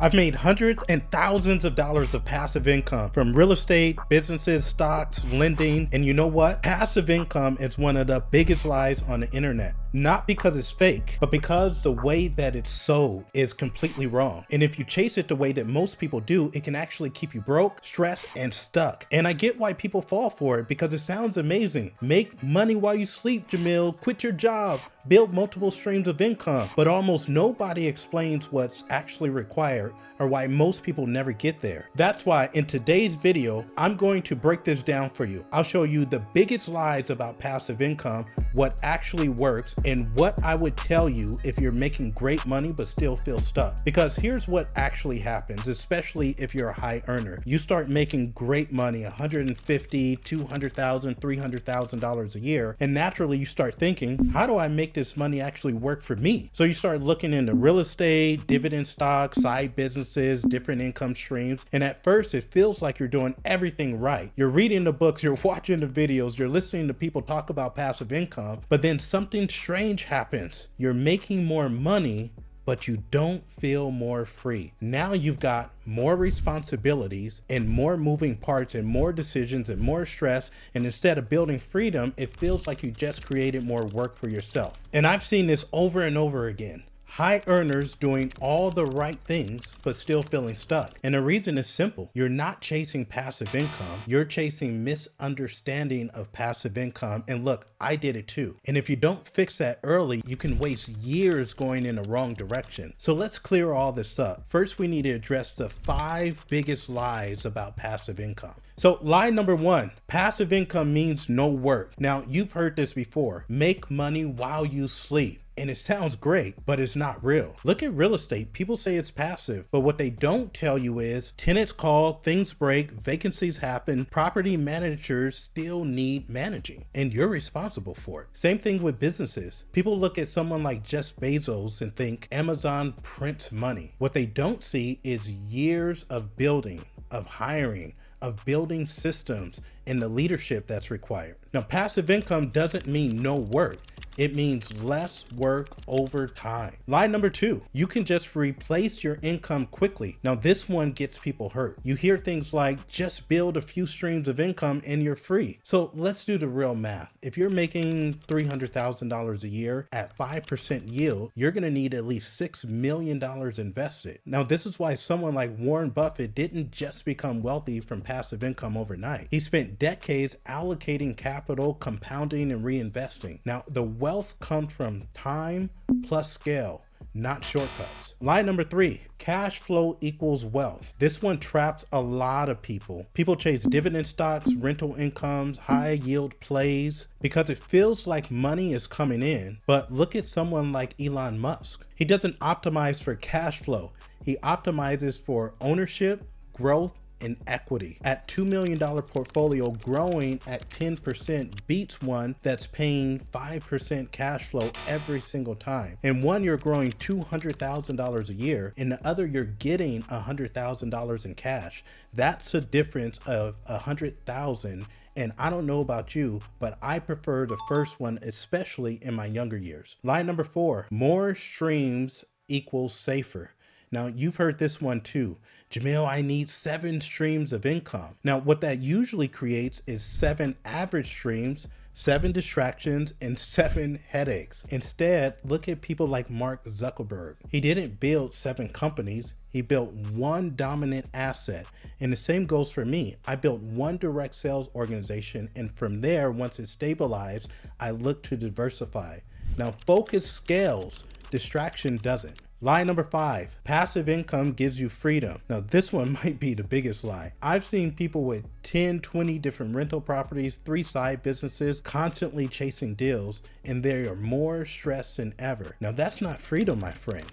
I've made hundreds and thousands of dollars of passive income from real estate, businesses, stocks, lending, and you know what? Passive income is one of the biggest lies on the internet. Not because it's fake, but because the way that it's sold is completely wrong. And if you chase it the way that most people do, it can actually keep you broke, stressed, and stuck. And I get why people fall for it because it sounds amazing. Make money while you sleep, Jamil. Quit your job. Build multiple streams of income. But almost nobody explains what's actually required or why most people never get there. That's why in today's video, I'm going to break this down for you. I'll show you the biggest lies about passive income, what actually works, and what I would tell you if you're making great money but still feel stuck. Because here's what actually happens, especially if you're a high earner. You start making great money, $150,000, $200,000, $300,000 a year, and naturally you start thinking, how do I make this money actually work for me? So you start looking into real estate, dividend stocks, side businesses, different income streams, and at first it feels like you're doing everything right. You're reading the books, you're watching the videos, you're listening to people talk about passive income, but then something strange happens. You're making more money, but you don't feel more free. Now you've got more responsibilities and more moving parts and more decisions and more stress. And instead of building freedom, it feels like you just created more work for yourself. And I've seen this over and over again. High earners doing all the right things, but still feeling stuck. And the reason is simple. You're not chasing passive income. You're chasing misunderstanding of passive income. And look, I did it too. And if you don't fix that early, you can waste years going in the wrong direction. So let's clear all this up. First, we need to address the 5 biggest lies about passive income. So lie number 1, passive income means no work. Now you've heard this before, make money while you sleep. And it sounds great, but it's not real. Look at real estate. People say it's passive, but what they don't tell you is tenants call, things break, vacancies happen, property managers still need managing, and you're responsible for it. Same thing with businesses. People look at someone like Jeff Bezos and think Amazon prints money. What they don't see is years of building, of hiring, of building systems, and the leadership that's required. Now, passive income doesn't mean no work. It means less work over time. Lie number 2, you can just replace your income quickly. Now this one gets people hurt. You hear things like just build a few streams of income and you're free. So let's do the real math. If you're making $300,000 a year at 5% yield, you're gonna need at least $6 million invested. Now this is why someone like Warren Buffett didn't just become wealthy from passive income overnight. He spent decades allocating capital, compounding, and reinvesting. Now the wealth comes from time plus scale, not shortcuts. Lie number 3, cash flow equals wealth. This one traps a lot of people. People chase dividend stocks, rental incomes, high yield plays because it feels like money is coming in. But look at someone like Elon Musk. He doesn't optimize for cash flow. He optimizes for ownership, growth, in equity. At $2 million portfolio, growing at 10% beats one that's paying 5% cash flow every single time. In one, you're growing $200,000 a year. In the other, you're getting $100,000 in cash. That's a difference of $100,000. And I don't know about you, but I prefer the first one, especially in my younger years. Lie number 4, more streams equals safer. Now, you've heard this one too. Jamil, I need 7 streams of income. Now, what that usually creates is 7 average streams, 7 distractions, and 7 headaches. Instead, look at people like Mark Zuckerberg. He didn't build 7 companies. He built one dominant asset. And the same goes for me. I built one direct sales organization. And from there, once it stabilized, I looked to diversify. Now, focus scales, distraction doesn't. Lie number 5, passive income gives you freedom. Now this one might be the biggest lie. I've seen people with 10, 20 different rental properties, 3 side businesses, constantly chasing deals, and they are more stressed than ever. Now that's not freedom, my friend.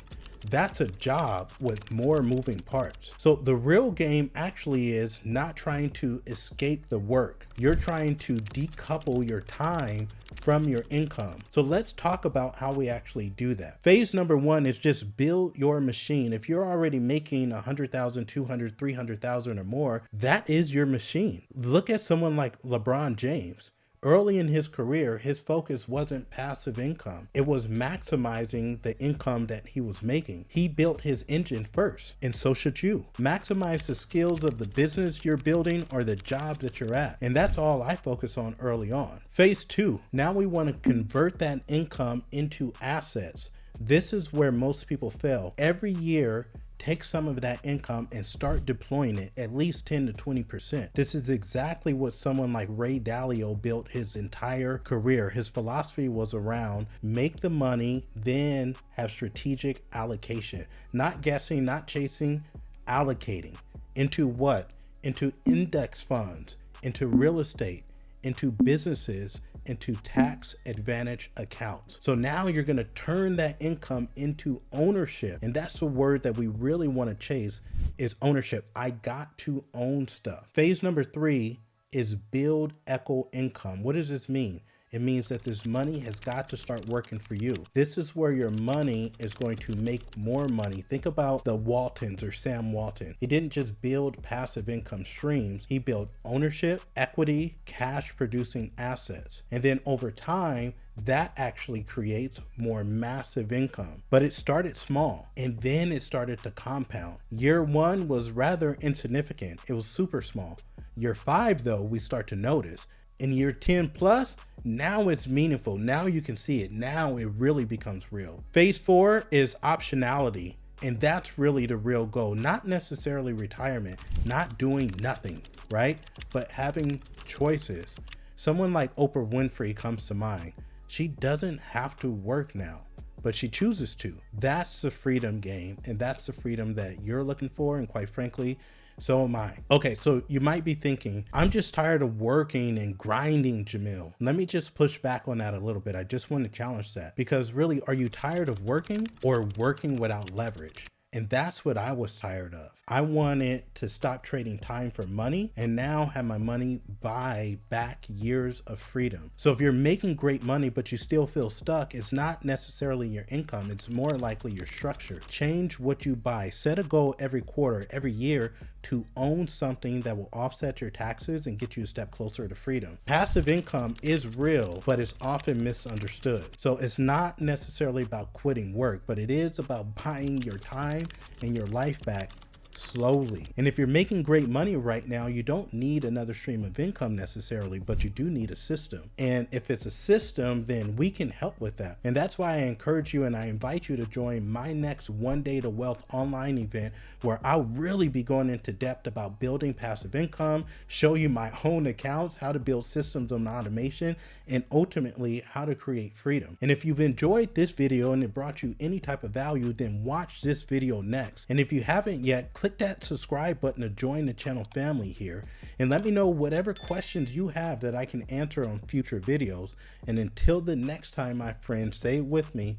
That's a job with more moving parts. So the real game actually is not trying to escape the work. You're trying to decouple your time from your income. So let's talk about how we actually do that. Phase number 1 is just build your machine. If you're already making 100,000, 200, 300,000 or more, that is your machine. Look at someone like LeBron James. Early in his career, his focus wasn't passive income. It was maximizing the income that he was making. He built his engine first, and so should you. Maximize the skills of the business you're building or the job that you're at. And that's all I focus on early on. Phase 2, now we want to convert that income into assets. This is where most people fail. Every year, take some of that income and start deploying it, at least 10 to 20%. This is exactly what someone like Ray Dalio built his entire career. His philosophy was around make the money, then have strategic allocation. Not guessing, not chasing, allocating. Into what? Into index funds, into real estate, into businesses, into tax advantage accounts. So now you're going to turn that income into ownership. And that's the word that we really want to chase is ownership. I got to own stuff. Phase number 3 is build eco income. What does this mean? It means that this money has got to start working for you. This is where your money is going to make more money. Think about the Waltons or Sam Walton. He didn't just build passive income streams. He built ownership, equity, cash producing assets. And then over time, that actually creates more massive income. But it started small and then it started to compound. Year 1 was rather insignificant. It was super small. Year 5 though, we start to notice. In year 10 plus, now it's meaningful. Now you can see it. Now it really becomes real. Phase 4 is optionality. And that's really the real goal. Not necessarily retirement, not doing nothing, right? But having choices. Someone like Oprah Winfrey comes to mind. She doesn't have to work now, but she chooses to. That's the freedom game. And that's the freedom that you're looking for. And quite frankly, so am I. Okay, so you might be thinking, I'm just tired of working and grinding, Jamil. Let me just push back on that a little bit. I just want to challenge that because really, are you tired of working or working without leverage? And that's what I was tired of. I wanted to stop trading time for money and now have my money buy back years of freedom. So if you're making great money, but you still feel stuck, it's not necessarily your income. It's more likely your structure. Change what you buy. Set a goal every quarter, every year to own something that will offset your taxes and get you a step closer to freedom. Passive income is real, but it's often misunderstood. So it's not necessarily about quitting work, but it is about buying your time and your life back slowly. And if you're making great money right now, you don't need another stream of income necessarily, but you do need a system. And if it's a system, then we can help with that. And that's why I encourage you and I invite you to join my next One Day to Wealth online event, where I'll really be going into depth about building passive income, show you my own accounts, how to build systems and automation, and ultimately how to create freedom. And if you've enjoyed this video and it brought you any type of value, then watch this video next. And if you haven't yet, click that subscribe button to join the channel family here and let me know whatever questions you have that I can answer on future videos. And until the next time, my friends, say it with me,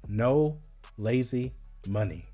no lazy money.